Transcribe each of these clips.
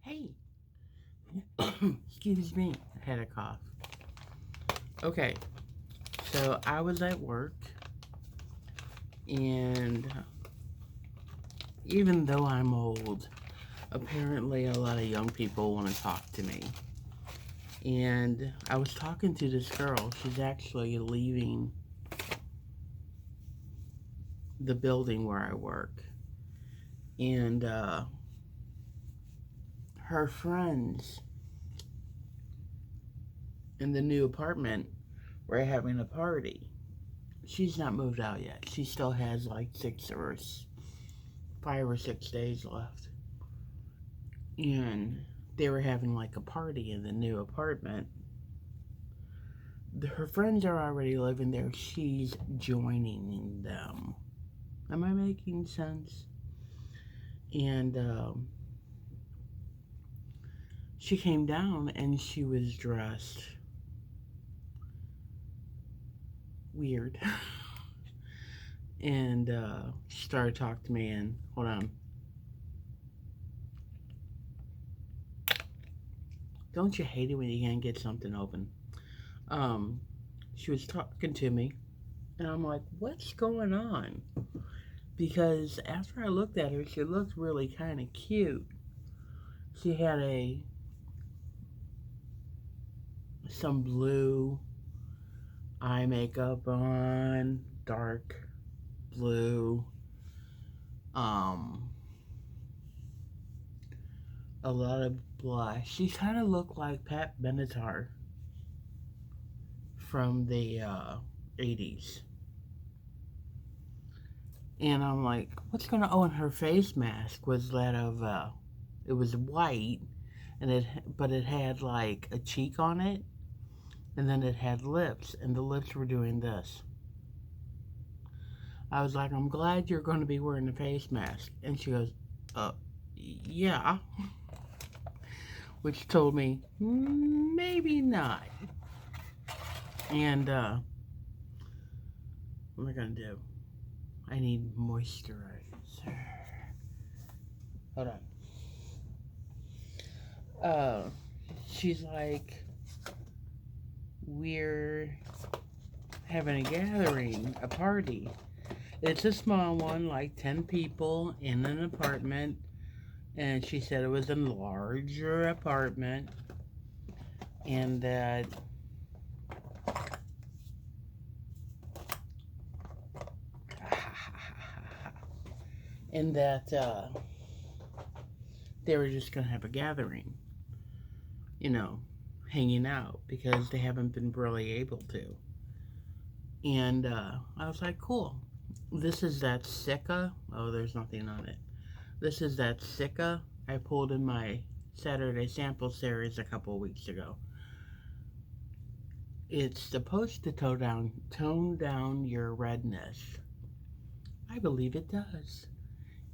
Hey, excuse me, I had a cough. Okay, so I was at work, and even though I'm old, apparently a lot of young people want to talk to me. And I was talking to this girl. She's actually leaving the building where I work. And her friends in the new apartment were having a party. She's not moved out yet. She still has like 5 or 6 days left. And they were having like a party in the new apartment. Her friends are already living there. She's joining them. Am I making sense? And she came down and she was dressed weird. And she started talking to me, and hold on. Don't you hate it when you can't get something open? Um, she was talking to me, and I'm like, what's going on? Because after I looked at her, she looked really kind of cute. She had some blue eye makeup on, dark blue, um, a lot of blush. She kind of looked like Pat Benatar from the 80s. And I'm like, what's going to? Oh, and her face mask was that of, it was white, and but it had like a cheek on it, and then it had lips, and the lips were doing this. I was like, I'm glad you're going to be wearing a face mask. And she goes, yeah. Which told me, maybe not. And, what am I going to do? I need moisturizer. Hold on. She's like, we're having a gathering, a party. It's a small one, like 10 people in an apartment. And she said it was a larger apartment. And that and that they were just gonna have a gathering, you know, hanging out because they haven't been really able to. And I was like, cool. This is that Sika. Oh, there's nothing on it. This is that Sika I pulled in my Saturday sample series a couple of weeks ago. It's supposed to tone down your redness. I believe it does.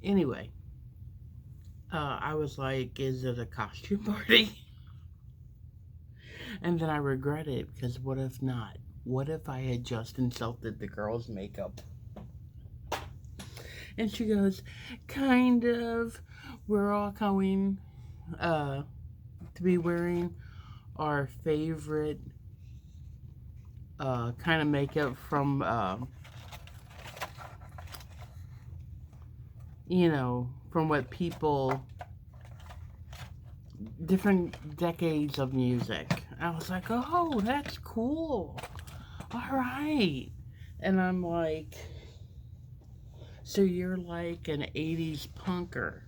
Anyway, I was like, is it a costume party? And then I regret it because what if not? What if I had just insulted the girl's makeup? And she goes, kind of. We're all going to be wearing our favorite kind of makeup from, from what people, different decades of music. I was like, oh, that's cool. All right. And I'm like, so you're like an 80s punker.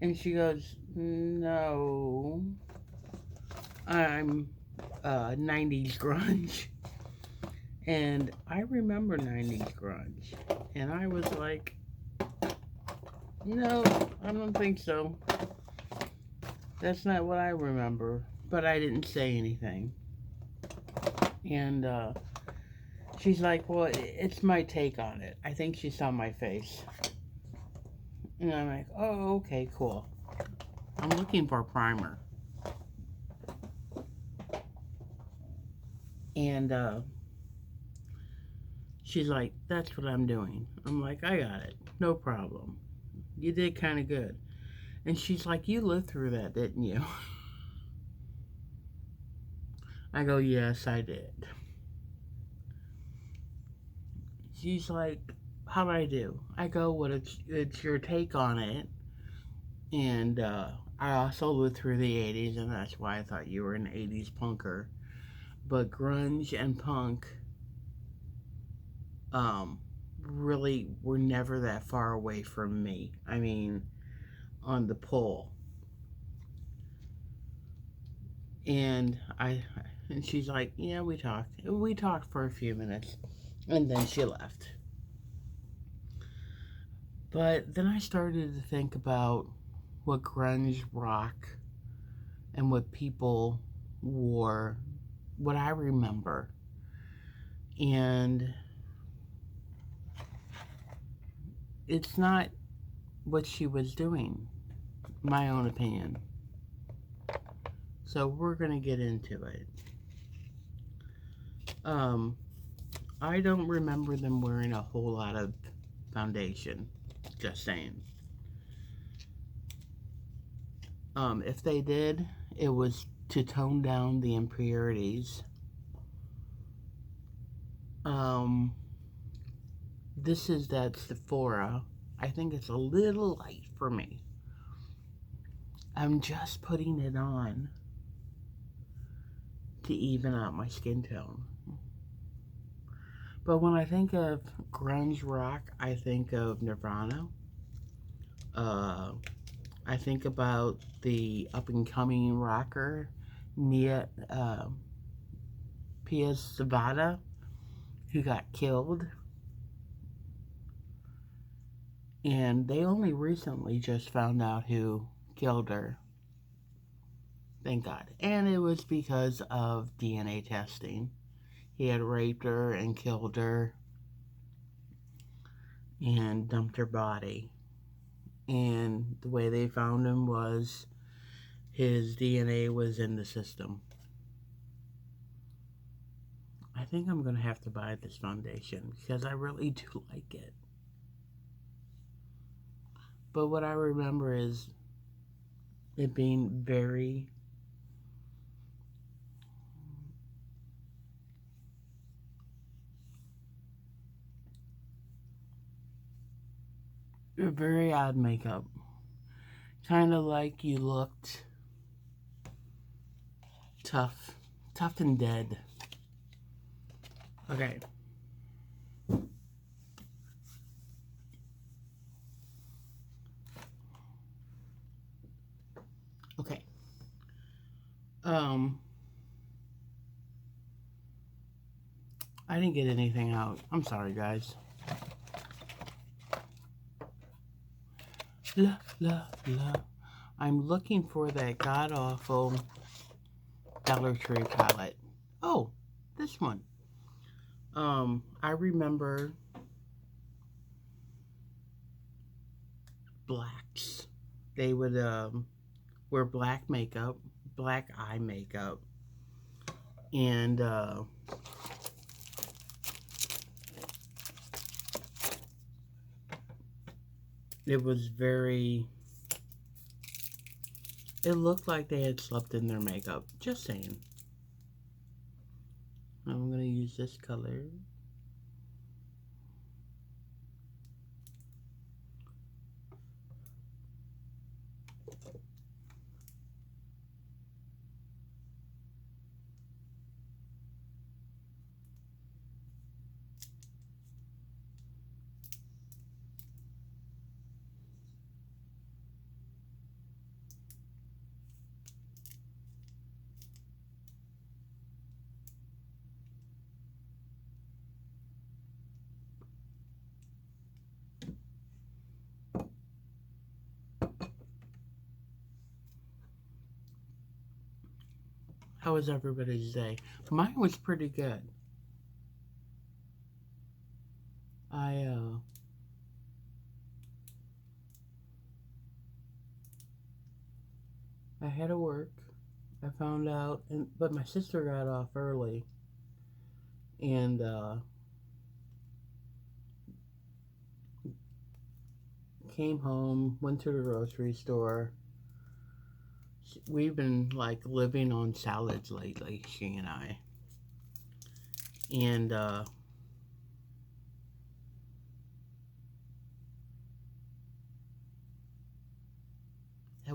And she goes, no, I'm 90s grunge. And I remember 90s grunge. And I was like, no, I don't think so. That's not what I remember. But I didn't say anything. And she's like, well, it's my take on it. I think she saw my face. And I'm like, oh, okay, cool. I'm looking for a primer. And she's like, that's what I'm doing. I'm like, I got it. No problem. You did kind of good. And she's like, you lived through that, didn't you? I go, yes, I did. She's like, how'd I do? I go, well, it's your take on it. And I also lived through the 80s, and that's why I thought you were an 80s punker. But grunge and punk um, really were never that far away from me. I mean, on the pole. And and she's like, yeah, we talked. We talked for a few minutes, and then she left. But then I started to think about what grunge rock and what people wore, what I remember. And it's not what she was doing, my own opinion. So we're going to get into it. Um, I don't remember them wearing a whole lot of foundation. Just saying. If they did, it was to tone down the impurities. Um, this is that Sephora. I think it's a little light for me. I'm just putting it on to even out my skin tone. But when I think of grunge rock, I think of Nirvana. Uh, I think about the up and coming rocker, Pia Savada, who got killed. And they only recently just found out who killed her. Thank God. And it was because of DNA testing. He had raped her and killed her and dumped her body. And the way they found him was his DNA was in the system. I think I'm going to have to buy this foundation because I really do like it. But what I remember is it being very odd makeup. Kind of like you looked tough and dead. Okay. Okay. I didn't get anything out. I'm sorry, guys. La, la, la. I'm looking for that god-awful Dollar Tree palette. Oh, this one. I remember blacks. They would, wear black makeup, black eye makeup, and, it was very, it looked like they had slept in their makeup. Just saying. I'm going to use this color. How was everybody's day? Mine was pretty good. I had to work. I found out, but my sister got off early, and came home, went to the grocery store, We've been like living on salads lately, she and I. And that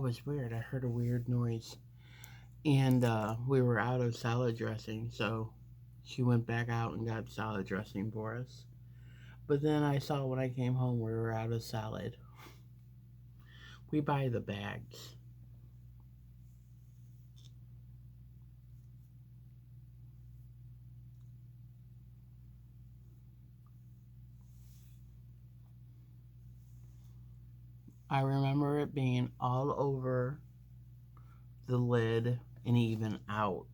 was weird. I heard a weird noise. And we were out of salad dressing, so she went back out and got salad dressing for us. But then I saw when I came home we were out of salad. We buy the bags. I remember it being all over the lid and even out.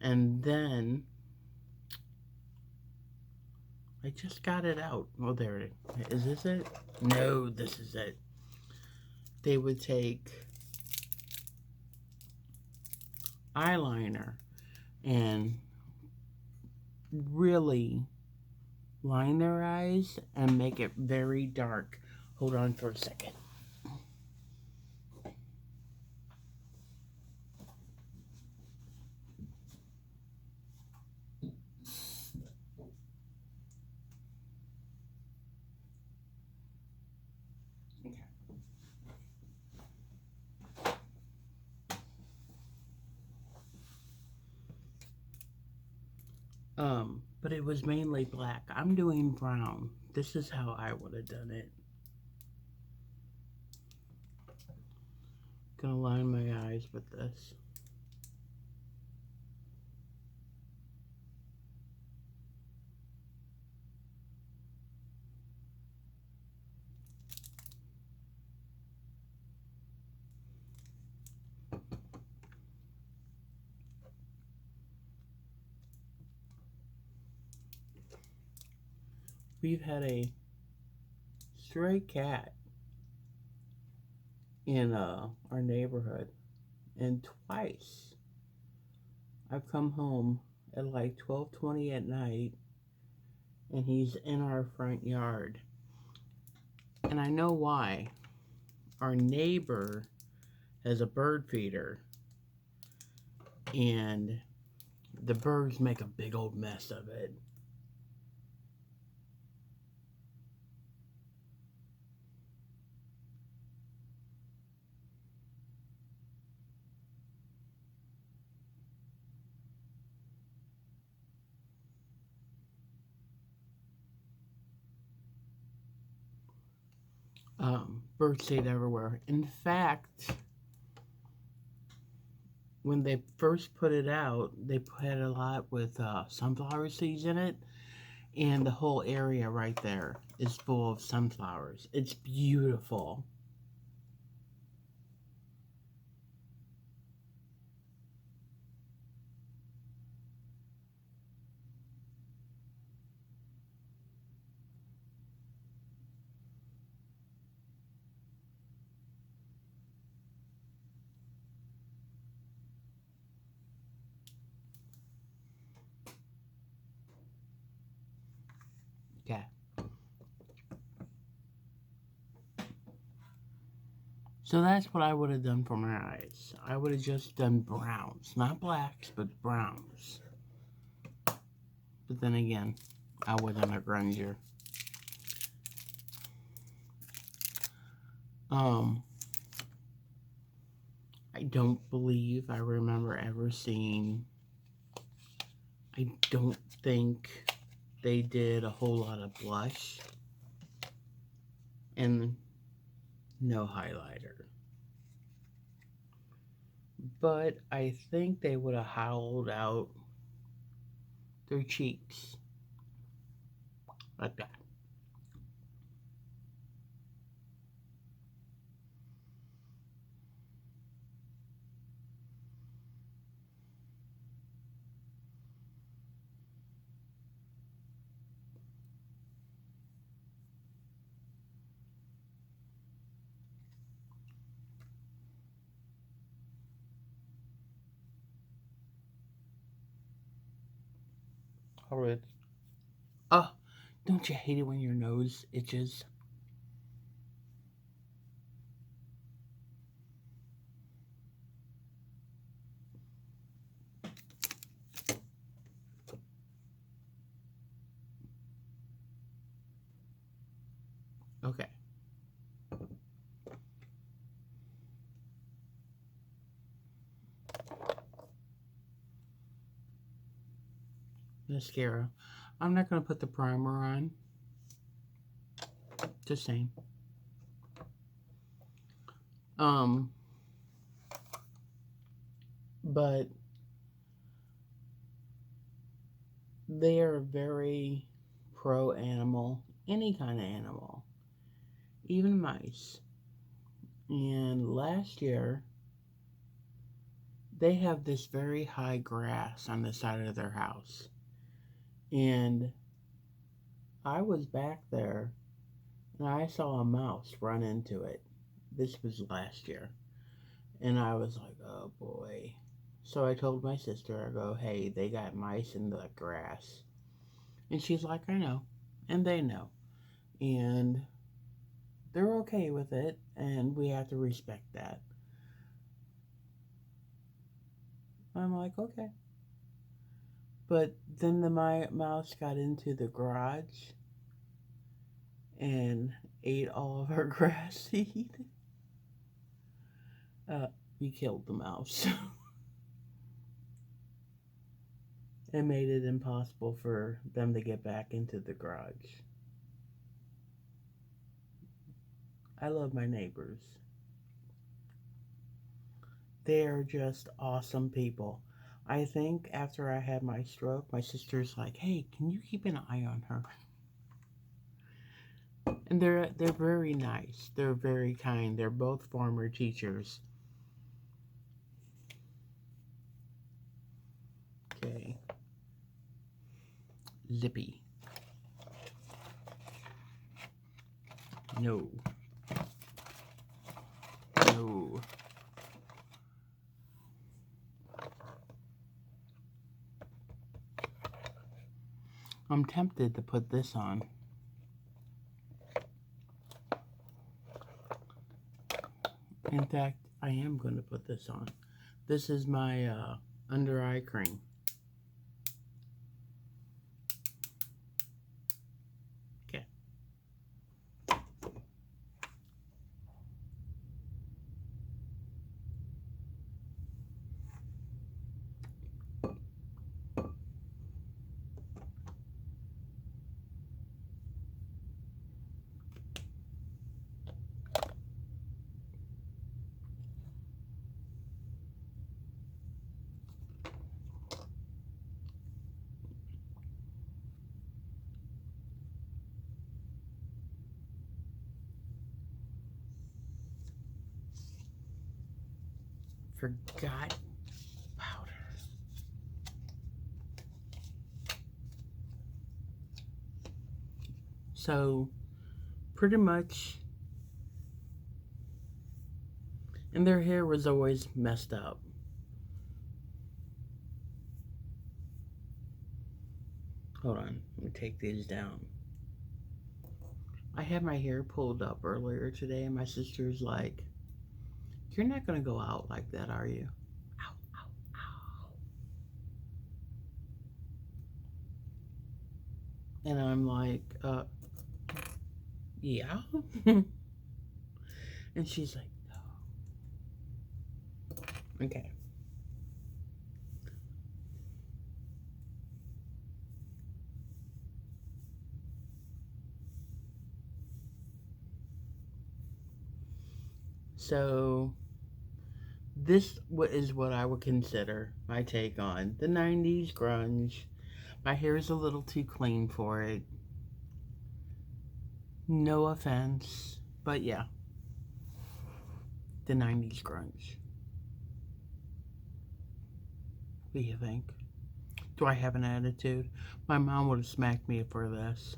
And then I just got it out. Oh, there it is. Is this it? No, this is it. They would take eyeliner and really line their eyes and make it very dark. Hold on for a second. But it was mainly black. I'm doing brown. This is how I would have done it. Gonna line my eyes with this. We've had a stray cat in our neighborhood, and twice I've come home at like 12:20 at night, and he's in our front yard. And I know why. Our neighbor has a bird feeder, and the birds make a big old mess of it. Bird seed everywhere. In fact, when they first put it out, they put a lot with sunflower seeds in it, and the whole area right there is full of sunflowers. It's beautiful. Yeah. So that's what I would have done for my eyes. I would have just done browns, not blacks, but browns. But then again, I wasn't a grunger. Um, I don't believe I remember ever seeing. I don't think they did a whole lot of blush and no highlighter. But I think they would have hollowed out their cheeks like that. Alright. Oh, don't you hate it when your nose itches? Okay. Mascara. I'm not going to put the primer on. Just saying. But they are very pro animal, any kind of animal, even mice. And last year, they have this very high grass on the side of their house. And I was back there and I saw a mouse run into it. This was last year. And I was like, oh boy. So I told my sister, I go, hey, they got mice in the grass. And she's like, I know. And they know. And they're okay with it. And we have to respect that. I'm like, okay. But then the mouse got into the garage and ate all of our grass seed. We killed the mouse. It made it impossible for them to get back into the garage. I love my neighbors. They are just awesome people. I think after I had my stroke, my sister's like, hey, can you keep an eye on her? And they're very nice. They're very kind. They're both former teachers. Okay. Zippy. No. No. I'm tempted to put this on. In fact, I am going to put this on. This is my under eye cream. Okay. Forgot powder. So, pretty much, and their hair was always messed up. Hold on, let me take these down. I had my hair pulled up earlier today, and my sister's like, you're not going to go out like that, are you? Ow, ow, ow. And I'm like, yeah. And she's like, no. Okay. So, this is what I would consider my take on the 90s grunge. My hair is a little too clean for it. No offense, but yeah. The 90s grunge. What do you think? Do I have an attitude? My mom would have smacked me for this.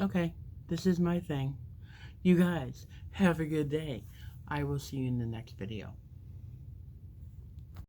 Okay, this is my thing. You guys, have a good day. I will see you in the next video.